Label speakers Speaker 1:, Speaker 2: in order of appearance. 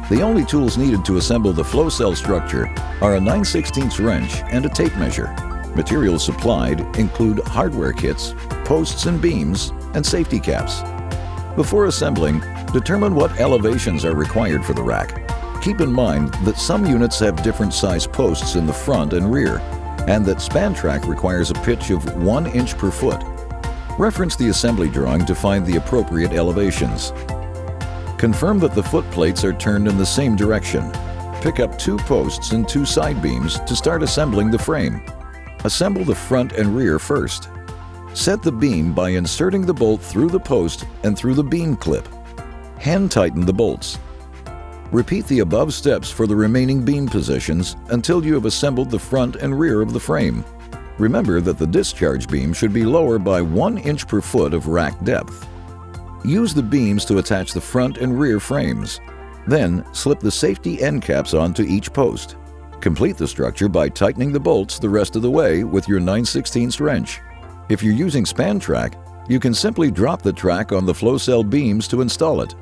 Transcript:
Speaker 1: The only tools needed to assemble the FlowCell structure are a 9/16 wrench and a tape measure. Materials supplied include hardware kits, posts and beams, and safety caps. Before assembling, determine what elevations are required for the rack. Keep in mind that some units have different size posts in the front and rear, and that SpanTrack requires a pitch of 1 inch per foot. Reference the assembly drawing to find the appropriate elevations. Confirm that the footplates are turned in the same direction. Pick up 2 posts and 2 side beams to start assembling the frame. Assemble the front and rear first. Set the beam by inserting the bolt through the post and through the beam clip. Hand tighten the bolts. Repeat the above steps for the remaining beam positions until you have assembled the front and rear of the frame. Remember that the discharge beam should be lower by 1 inch per foot of rack depth. Use the beams to attach the front and rear frames. Then, slip the safety end caps onto each post. Complete the structure by tightening the bolts the rest of the way with your 9/16 wrench. If you're using SpanTrack, you can simply drop the track on the FlowCell beams to install it.